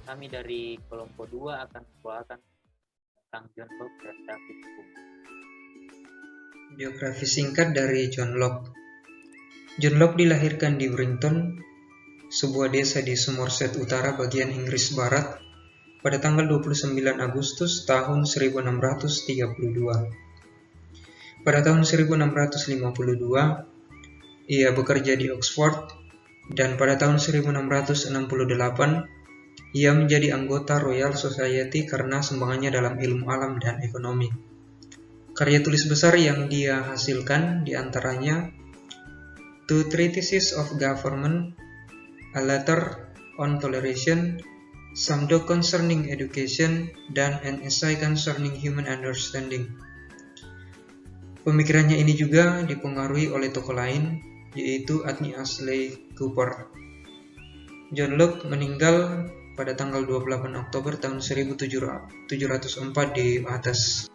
Kami dari kelompok 2 akan membawakan tentang John Locke dan David Hume. Biografi singkat dari John Locke. John Locke dilahirkan di Warrington, sebuah desa di Somerset Utara bagian Inggris Barat, pada tanggal 29 Agustus tahun 1632. Pada tahun 1652, ia bekerja di Oxford, dan pada tahun 1668, ia menjadi anggota Royal Society karena sumbangannya dalam ilmu alam dan ekonomi. Karya tulis besar yang dia hasilkan diantaranya Two Treatises of Government, A Letter on Toleration, Some Doc Concerning Education, dan An Essay Concerning Human Understanding. Pemikirannya ini juga dipengaruhi oleh tokoh lain, yaitu Anthony Ashley Cooper. John Locke meninggal pada tanggal 28 Oktober tahun 1704 di atas.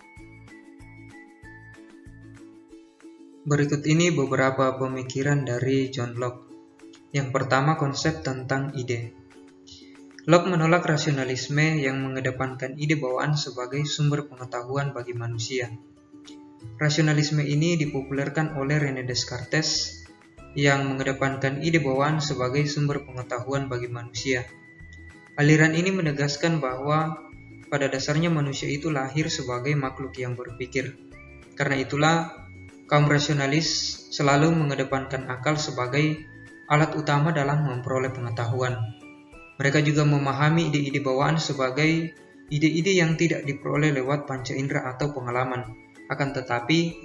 Berikut ini beberapa pemikiran dari John Locke. Yang pertama, konsep tentang ide. Locke menolak rasionalisme yang mengedepankan ide bawaan sebagai sumber pengetahuan bagi manusia. Rasionalisme ini dipopulerkan oleh René Descartes yang mengedepankan ide bawaan sebagai sumber pengetahuan bagi manusia. Aliran ini menegaskan bahwa pada dasarnya manusia itu lahir sebagai makhluk yang berpikir. Karena itulah, kaum rasionalis selalu mengedepankan akal sebagai alat utama dalam memperoleh pengetahuan. Mereka juga memahami ide-ide bawaan sebagai ide-ide yang tidak diperoleh lewat panca indera atau pengalaman, akan tetapi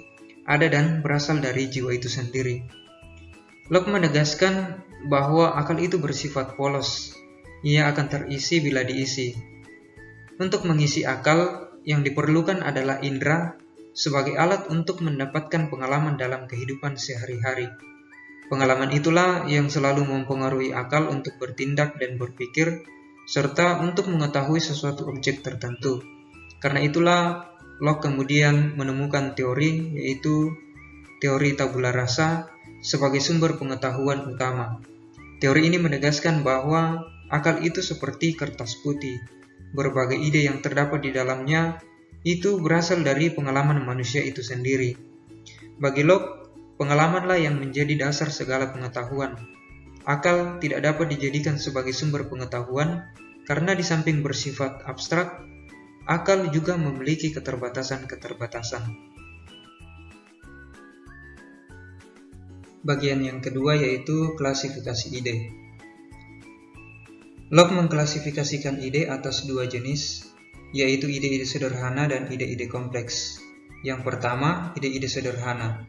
ada dan berasal dari jiwa itu sendiri. Locke menegaskan bahwa akal itu bersifat polos. Ia akan terisi bila diisi. Untuk mengisi akal, yang diperlukan adalah indera sebagai alat untuk mendapatkan pengalaman dalam kehidupan sehari-hari. Pengalaman itulah yang selalu mempengaruhi akal untuk bertindak dan berpikir, serta untuk mengetahui sesuatu objek tertentu. Karena itulah, Locke kemudian menemukan teori, yaitu teori tabula rasa, sebagai sumber pengetahuan utama. Teori ini menegaskan bahwa akal itu seperti kertas putih. Berbagai ide yang terdapat di dalamnya itu berasal dari pengalaman manusia itu sendiri. Bagi Locke, pengalamanlah yang menjadi dasar segala pengetahuan. Akal tidak dapat dijadikan sebagai sumber pengetahuan karena di samping bersifat abstrak, akal juga memiliki keterbatasan-keterbatasan. Bagian yang kedua yaitu klasifikasi ide. Locke mengklasifikasikan ide atas dua jenis, yaitu ide-ide sederhana dan ide-ide kompleks. Yang pertama, ide-ide sederhana.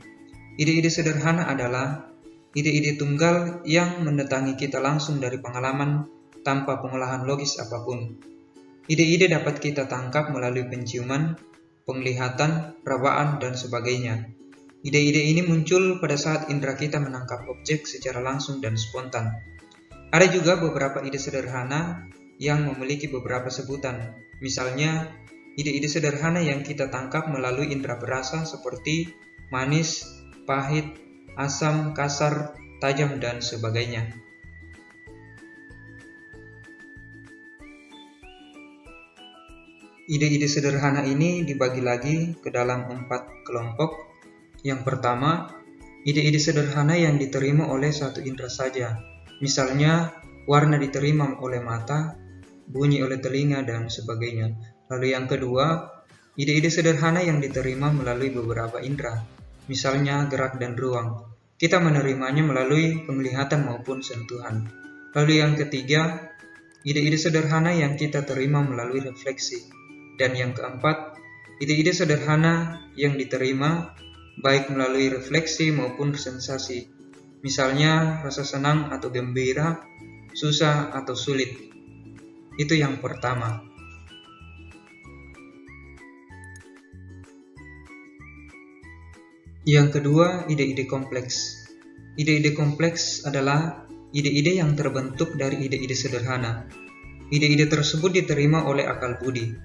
Ide-ide sederhana adalah ide-ide tunggal yang mendatangi kita langsung dari pengalaman tanpa pengolahan logis apapun. Ide-ide dapat kita tangkap melalui penciuman, penglihatan, perabaan, dan sebagainya. Ide-ide ini muncul pada saat indera kita menangkap objek secara langsung dan spontan. Ada juga beberapa ide sederhana yang memiliki beberapa sebutan. Misalnya, ide-ide sederhana yang kita tangkap melalui indera perasa seperti manis, pahit, asam, kasar, tajam, dan sebagainya. Ide-ide sederhana ini dibagi lagi ke dalam 4 kelompok. Yang pertama, ide-ide sederhana yang diterima oleh satu indera saja. Misalnya, warna diterima oleh mata, bunyi oleh telinga, dan sebagainya. Lalu yang kedua, ide-ide sederhana yang diterima melalui beberapa indera. Misalnya, gerak dan ruang. Kita menerimanya melalui penglihatan maupun sentuhan. Lalu yang ketiga, ide-ide sederhana yang kita terima melalui refleksi. Dan yang keempat, ide-ide sederhana yang diterima baik melalui refleksi maupun sensasi, misalnya rasa senang atau gembira, susah atau sulit. Itu yang pertama. Yang kedua, ide-ide kompleks. Ide-ide kompleks adalah ide-ide yang terbentuk dari ide-ide sederhana. Ide-ide tersebut diterima oleh akal budi.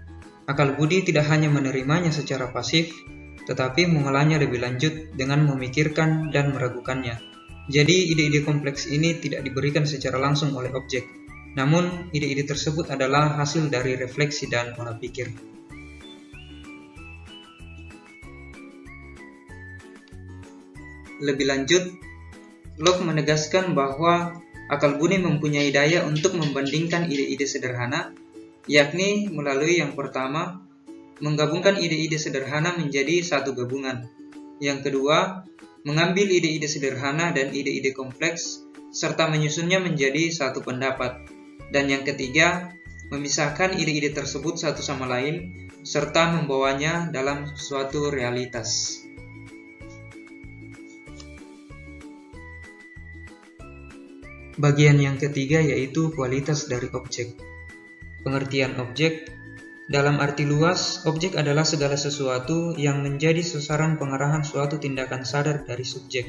Akal budi tidak hanya menerimanya secara pasif, tetapi mengolahnya lebih lanjut dengan memikirkan dan meragukannya. Jadi ide-ide kompleks ini tidak diberikan secara langsung oleh objek, Namun, ide-ide tersebut adalah hasil dari refleksi dan pola pikir. Lebih lanjut, Locke menegaskan bahwa akal budi mempunyai daya untuk membandingkan ide-ide sederhana, yakni melalui yang pertama, menggabungkan ide-ide sederhana menjadi satu gabungan. Yang kedua, mengambil ide-ide sederhana dan ide-ide kompleks, serta menyusunnya menjadi satu pendapat. Dan yang ketiga, memisahkan ide-ide tersebut satu sama lain, serta membawanya dalam suatu realitas. Bagian yang ketiga yaitu kualitas dari objek. Pengertian objek, dalam arti luas, objek adalah segala sesuatu yang menjadi sasaran pengarahan suatu tindakan sadar dari subjek.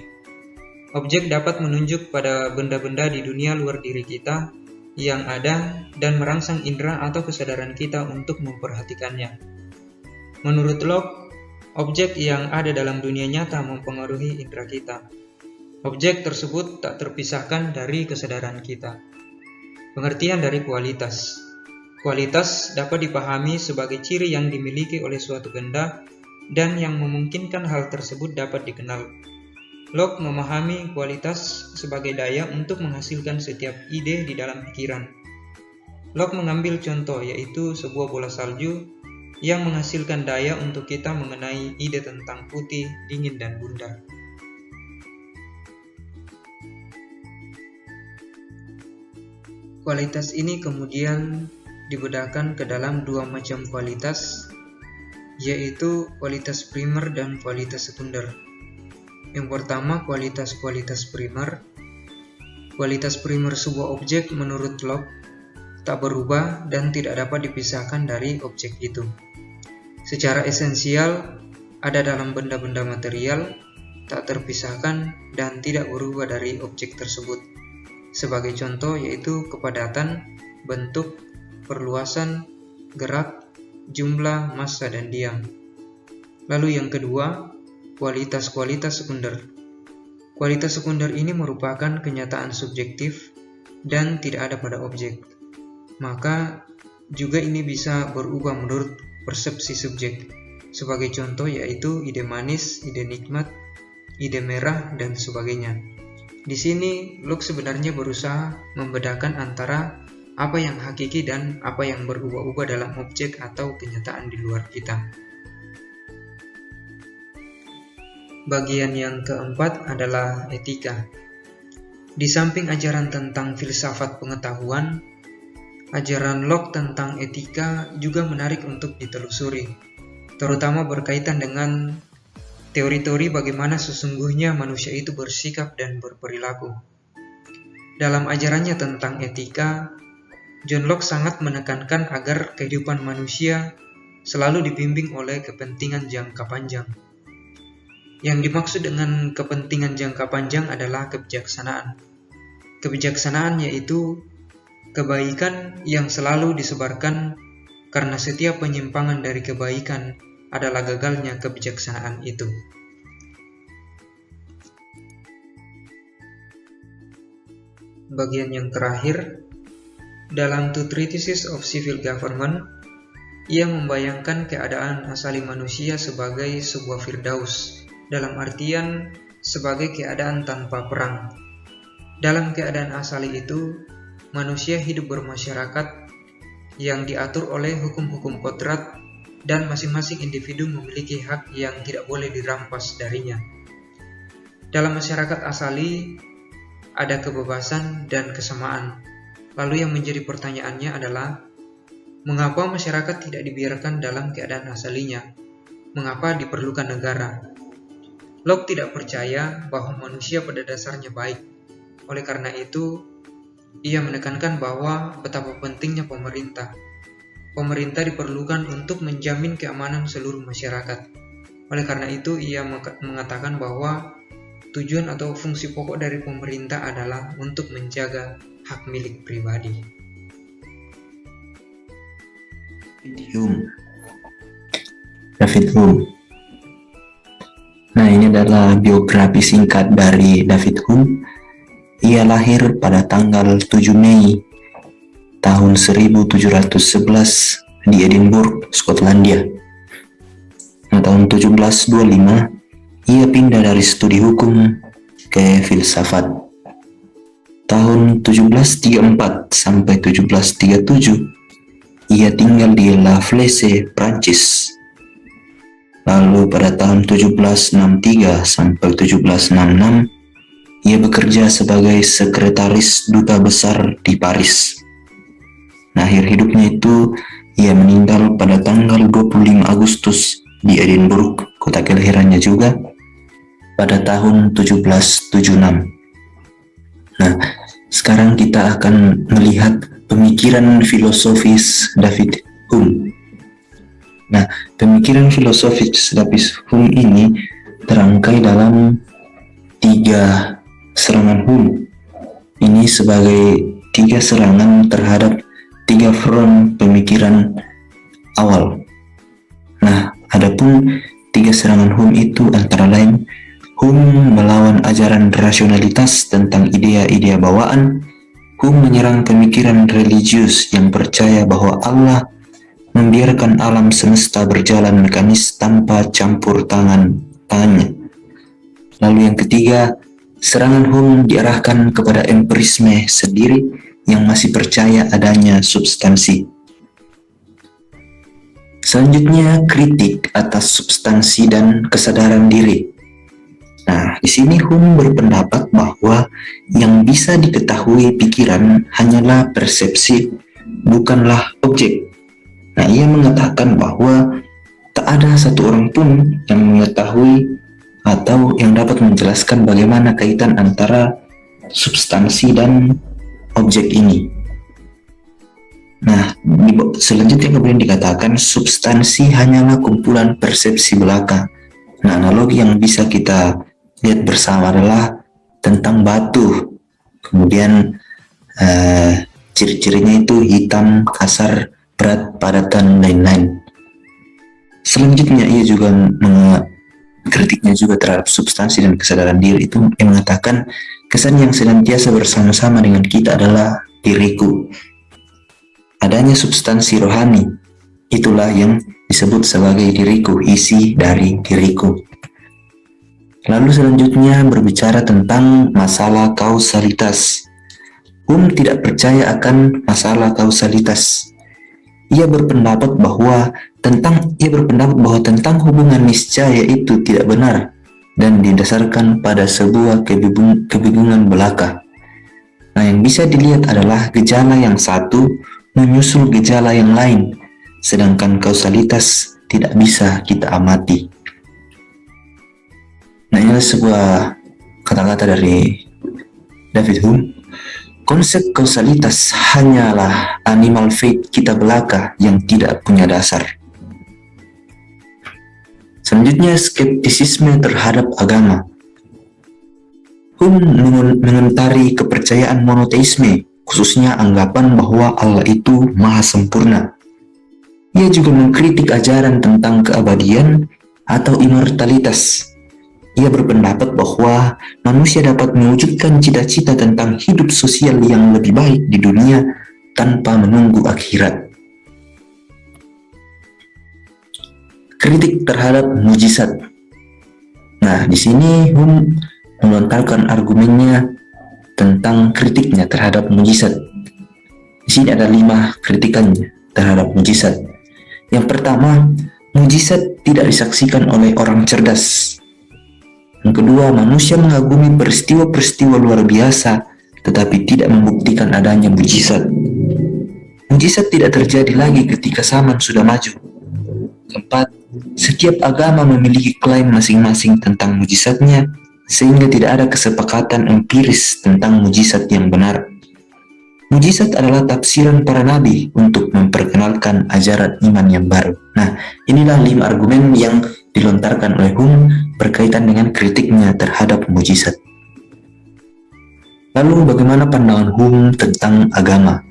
Objek dapat menunjuk pada benda-benda di dunia luar diri kita yang ada dan merangsang indera atau kesadaran kita untuk memperhatikannya. Menurut Locke, objek yang ada dalam dunia nyata mempengaruhi indera kita. Objek tersebut tak terpisahkan dari kesadaran kita. Pengertian dari kualitas. Kualitas dapat dipahami sebagai ciri yang dimiliki oleh suatu benda dan yang memungkinkan hal tersebut dapat dikenal. Locke memahami kualitas sebagai daya untuk menghasilkan setiap ide di dalam pikiran. Locke mengambil contoh yaitu sebuah bola salju yang menghasilkan daya untuk kita mengenai ide tentang putih, dingin, dan bundar. Kualitas ini kemudian dibedakan ke dalam dua macam kualitas, yaitu kualitas primer dan kualitas sekunder. Yang pertama, kualitas primer. Kualitas primer sebuah objek menurut Locke tak berubah dan tidak dapat dipisahkan dari objek itu. Secara esensial, ada dalam benda-benda material, tak terpisahkan dan tidak berubah dari objek tersebut. Sebagai contoh yaitu kepadatan, bentuk, perluasan, gerak, jumlah, massa, dan diam. Lalu yang kedua, kualitas sekunder. Kualitas sekunder ini merupakan kenyataan subjektif dan tidak ada pada objek. Maka juga ini bisa berubah menurut persepsi subjek. Sebagai contoh yaitu ide manis, ide nikmat, ide merah, dan sebagainya. Di sini, Locke sebenarnya berusaha membedakan antara apa yang hakiki dan apa yang berubah-ubah dalam objek atau kenyataan di luar kita. Bagian yang keempat adalah etika. Di samping ajaran tentang filsafat pengetahuan, ajaran Locke tentang etika juga menarik untuk ditelusuri, terutama berkaitan dengan teori-teori bagaimana sesungguhnya manusia itu bersikap dan berperilaku. Dalam ajarannya tentang etika, John Locke sangat menekankan agar kehidupan manusia selalu dibimbing oleh kepentingan jangka panjang. Yang dimaksud dengan kepentingan jangka panjang adalah kebijaksanaan. Kebijaksanaan yaitu kebaikan yang selalu disebarkan karena setiap penyimpangan dari kebaikan adalah gagalnya kebijaksanaan itu. Bagian yang terakhir, dalam Two Treatises of Civil Government, ia membayangkan keadaan asali manusia sebagai sebuah firdaus, dalam artian sebagai keadaan tanpa perang. Dalam keadaan asali itu, manusia hidup bermasyarakat yang diatur oleh hukum-hukum kodrat dan masing-masing individu memiliki hak yang tidak boleh dirampas darinya. Dalam masyarakat asali, ada kebebasan dan kesamaan. Lalu yang menjadi pertanyaannya adalah, mengapa masyarakat tidak dibiarkan dalam keadaan asalinya? Mengapa diperlukan negara? Locke tidak percaya bahwa manusia pada dasarnya baik. Oleh karena itu, ia menekankan bahwa betapa pentingnya pemerintah. Pemerintah diperlukan untuk menjamin keamanan seluruh masyarakat. Oleh karena itu, ia mengatakan bahwa tujuan atau fungsi pokok dari pemerintah adalah untuk menjaga hak milik pribadi. David Hume. Nah, ini adalah biografi singkat dari David Hume. Ia lahir pada tanggal 7 Mei tahun 1711 di Edinburgh, Skotlandia. Nah, tahun 1725 ia pindah dari studi hukum ke filsafat. Tahun 1734 sampai 1737 ia tinggal di La Fleche, Prancis. Lalu pada tahun 1763 sampai 1766 ia bekerja sebagai sekretaris duta besar di Paris. Nah, akhir hidupnya itu ia meninggal pada tanggal 25 Agustus di Edinburgh, kota kelahirannya juga, pada tahun 1776. Nah, sekarang kita akan melihat pemikiran filosofis David Hume. Nah, pemikiran filosofis David Hume ini terangkai dalam 3 serangan Hume. Ini sebagai 3 serangan terhadap 3 front pemikiran awal. Nah, adapun 3 serangan Hume itu antara lain Hume melawan ajaran rasionalitas tentang idea-idea bawaan. Hume menyerang pemikiran religius yang percaya bahwa Allah membiarkan alam semesta berjalan mekanis tanpa campur tangannya. Lalu yang ketiga, serangan Hume diarahkan kepada empirisme sendiri yang masih percaya adanya substansi. Selanjutnya, kritik atas substansi dan kesadaran diri. Nah, di sini Hume berpendapat bahwa yang bisa diketahui pikiran hanyalah persepsi, bukanlah objek. Nah, ia mengatakan bahwa tak ada satu orang pun yang mengetahui atau yang dapat menjelaskan bagaimana kaitan antara substansi dan objek ini. Nah, selanjutnya kemudian dikatakan substansi hanyalah kumpulan persepsi belaka. Nah, analogi yang bisa kita lihat bersama adalah tentang batu. Kemudian ciri-cirinya itu hitam, kasar, berat, padat, dan lain-lain. Selanjutnya ia juga kritiknya juga terhadap substansi dan kesadaran diri itu yang mengatakan kesan yang senantiasa bersama-sama dengan kita adalah diriku. Adanya substansi rohani, itulah yang disebut sebagai diriku, isi dari diriku. Lalu selanjutnya berbicara tentang masalah kausalitas. Hume tidak percaya akan masalah kausalitas. Ia berpendapat bahwa tentang hubungan niscaya itu tidak benar dan didasarkan pada sebuah kebingungan belaka. Nah, yang bisa dilihat adalah gejala yang satu menyusul gejala yang lain, sedangkan kausalitas tidak bisa kita amati. Nah, ini sebuah kata-kata dari David Hume. Konsep kausalitas hanyalah animal faith kita belaka yang tidak punya dasar. Selanjutnya, skeptisisme terhadap agama. Hume mengentari kepercayaan monoteisme, khususnya anggapan bahwa Allah itu maha sempurna. Ia juga mengkritik ajaran tentang keabadian atau immortalitas. Ia berpendapat bahwa manusia dapat mewujudkan cita-cita tentang hidup sosial yang lebih baik di dunia tanpa menunggu akhirat. Kritik terhadap mujizat. Nah, di sini Hume melontarkan argumennya tentang kritiknya terhadap mujizat. Di sini ada 5 kritikannya terhadap mujizat. Yang pertama, mujizat tidak disaksikan oleh orang cerdas. Yang kedua, manusia mengagumi peristiwa-peristiwa luar biasa tetapi tidak membuktikan adanya mujizat. Mujizat tidak terjadi lagi ketika zaman sudah maju. Keempat, setiap agama memiliki klaim masing-masing tentang mujizatnya sehingga tidak ada kesepakatan empiris tentang mujizat yang benar. Mujizat adalah tafsiran para nabi untuk memperkenalkan ajaran iman yang baru. Nah, inilah 5 argumen yang dilontarkan oleh Hume berkaitan dengan kritiknya terhadap mujizat. Lalu bagaimana pandangan Hume tentang agama?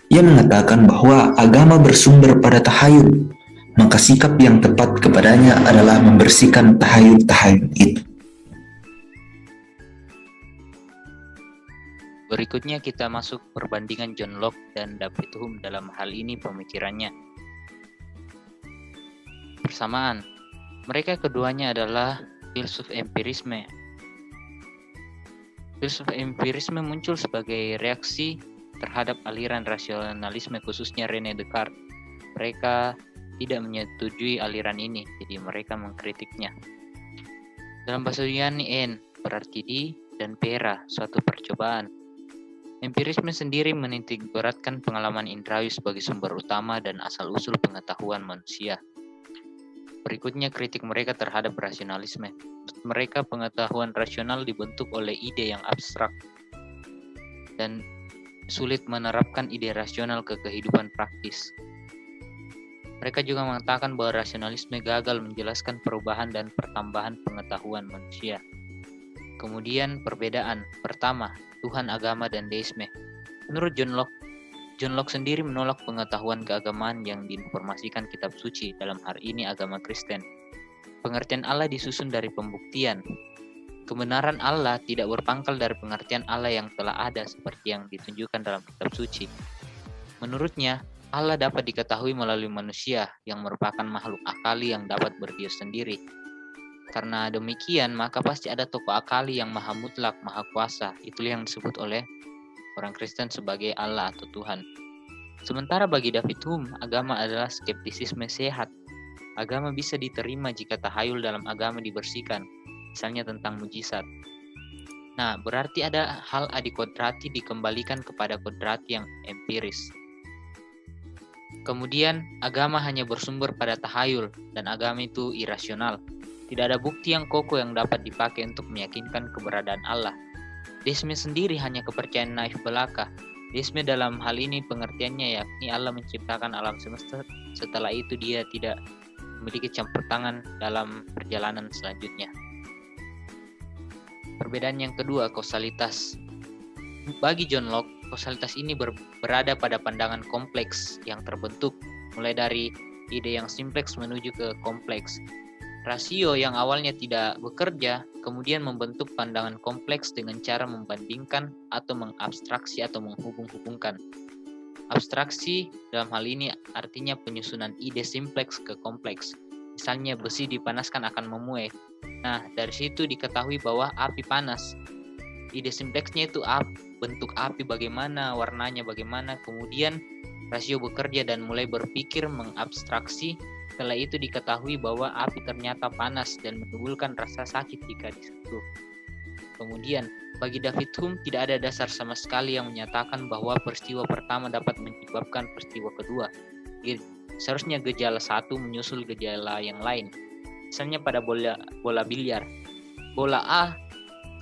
Ia mengatakan bahwa agama bersumber pada tahayul, maka sikap yang tepat kepadanya adalah membersihkan tahayul-tahayul itu. Berikutnya kita masuk perbandingan John Locke dan David Hume dalam hal ini pemikirannya. Persamaan, mereka keduanya adalah filsuf empirisme. Filsuf empirisme muncul sebagai reaksi terhadap aliran rasionalisme khususnya René Descartes. Mereka tidak menyetujui aliran ini, jadi mereka mengkritiknya. Dalam bahasa Yunani, en berarti di dan pera, suatu percobaan. Empirisme sendiri menitik beratkan pengalaman indrawi sebagai sumber utama dan asal-usul pengetahuan manusia. Berikutnya kritik mereka terhadap rasionalisme. Menurut mereka pengetahuan rasional dibentuk oleh ide yang abstrak dan sulit menerapkan ide rasional ke kehidupan praktis. Mereka juga mengatakan bahwa rasionalisme gagal menjelaskan perubahan dan pertambahan pengetahuan manusia. Kemudian perbedaan. Pertama, Tuhan, agama, dan deisme. Menurut John Locke sendiri menolak pengetahuan keagamaan yang diinformasikan kitab suci, dalam hal ini agama Kristen. Pengertian Allah disusun dari pembuktian. Kebenaran Allah tidak berpangkal dari pengertian Allah yang telah ada seperti yang ditunjukkan dalam kitab suci. Menurutnya, Allah dapat diketahui melalui manusia yang merupakan makhluk akali yang dapat berdiri sendiri. Karena demikian, maka pasti ada tokoh akali yang maha mutlak, maha kuasa. Itulah yang disebut oleh orang Kristen sebagai Allah atau Tuhan. Sementara bagi David Hume, agama adalah skeptisisme sehat. Agama bisa diterima jika tahayul dalam agama dibersihkan, misalnya tentang mujizat. Nah, berarti ada hal adikodrati dikembalikan kepada kodrati yang empiris. Kemudian, agama hanya bersumber pada tahayul, dan agama itu irasional. Tidak ada bukti yang kokoh yang dapat dipakai untuk meyakinkan keberadaan Allah. Deisme sendiri hanya kepercayaan naif belaka. Deisme dalam hal ini pengertiannya yakni Allah menciptakan alam semesta, setelah itu dia tidak memiliki campur tangan dalam perjalanan selanjutnya. Perbedaan yang kedua, kausalitas. Bagi John Locke, kausalitas ini berada pada pandangan kompleks yang terbentuk, mulai dari ide yang simpleks menuju ke kompleks. Rasio yang awalnya tidak bekerja, kemudian membentuk pandangan kompleks dengan cara membandingkan atau mengabstraksi atau menghubung-hubungkan. Abstraksi dalam hal ini artinya penyusunan ide simpleks ke kompleks. Misalnya besi dipanaskan akan memuai. Nah, dari situ diketahui bahwa api panas. Ide simpleksnya itu bentuk api bagaimana, warnanya bagaimana, kemudian rasio bekerja dan mulai berpikir mengabstraksi. Setelah itu diketahui bahwa api ternyata panas dan menimbulkan rasa sakit jika disentuh. Kemudian, bagi David Hume tidak ada dasar sama sekali yang menyatakan bahwa peristiwa pertama dapat menyebabkan peristiwa kedua. Seharusnya gejala satu menyusul gejala yang lain. Misalnya pada bola biliar. Bola A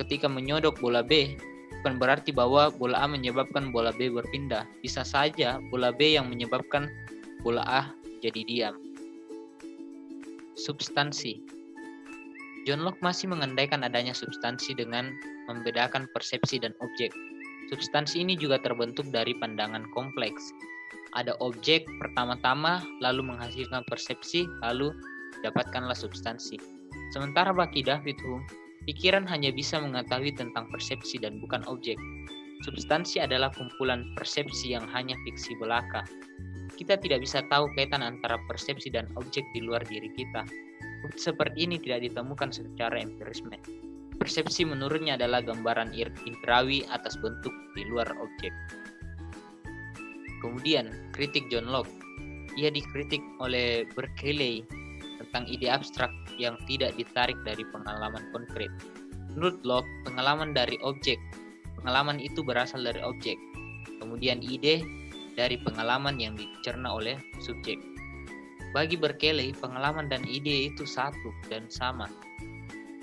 ketika menyodok bola B bukan berarti bahwa bola A menyebabkan bola B berpindah. Bisa saja bola B yang menyebabkan bola A jadi diam. Substansi. John Locke masih mengandaikan adanya substansi dengan membedakan persepsi dan objek. Substansi ini juga terbentuk dari pandangan kompleks. Ada objek pertama-tama, lalu menghasilkan persepsi, lalu dapatkanlah substansi. Sementara bagi David Hume, pikiran hanya bisa mengetahui tentang persepsi dan bukan objek. Substansi adalah kumpulan persepsi yang hanya fiksi belaka. Kita tidak bisa tahu kaitan antara persepsi dan objek di luar diri kita. Bukti seperti ini tidak ditemukan secara empirisme. Persepsi menurutnya adalah gambaran indrawi atas bentuk di luar objek. Kemudian, kritik John Locke. Ia dikritik oleh Berkeley tentang ide abstrak yang tidak ditarik dari pengalaman konkret. Menurut Locke, pengalaman itu berasal dari objek. Kemudian ide dari pengalaman yang dicerna oleh subjek. Bagi Berkeley, pengalaman dan ide itu satu dan sama.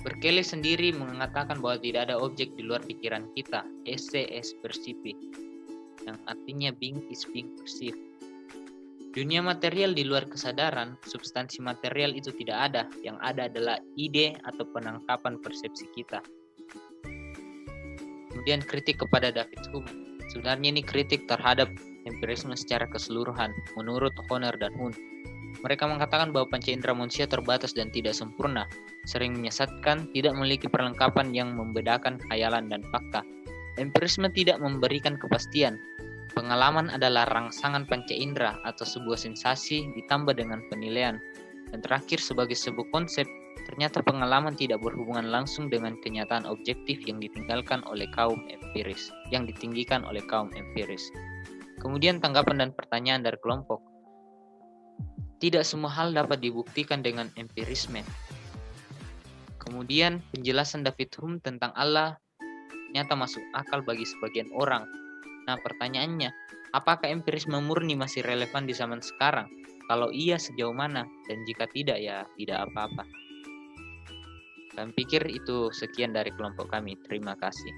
Berkeley sendiri mengatakan bahwa tidak ada objek di luar pikiran kita, esse es percipi, yang artinya being is being perceived. Dunia material di luar kesadaran, substansi material itu tidak ada, yang ada adalah ide atau penangkapan persepsi kita. Kemudian kritik kepada David Hume. Sebenarnya ini kritik terhadap empirisme secara keseluruhan, menurut Horner dan Hume. Mereka mengatakan bahwa panca indera manusia terbatas dan tidak sempurna, sering menyesatkan, tidak memiliki perlengkapan yang membedakan khayalan dan fakta. Empirisme tidak memberikan kepastian. Pengalaman adalah rangsangan panca indera atau sebuah sensasi ditambah dengan penilaian. Dan terakhir, sebagai sebuah konsep, ternyata pengalaman tidak berhubungan langsung dengan kenyataan objektif yang ditinggikan oleh kaum empiris. Kemudian tanggapan dan pertanyaan dari kelompok. Tidak semua hal dapat dibuktikan dengan empirisme. Kemudian penjelasan David Hume tentang Allah ternyata masuk akal bagi sebagian orang. Nah, pertanyaannya, apakah empirisme murni masih relevan di zaman sekarang? Kalau iya, sejauh mana? Dan jika tidak, ya tidak apa-apa. Kami pikir itu sekian dari kelompok kami. Terima kasih.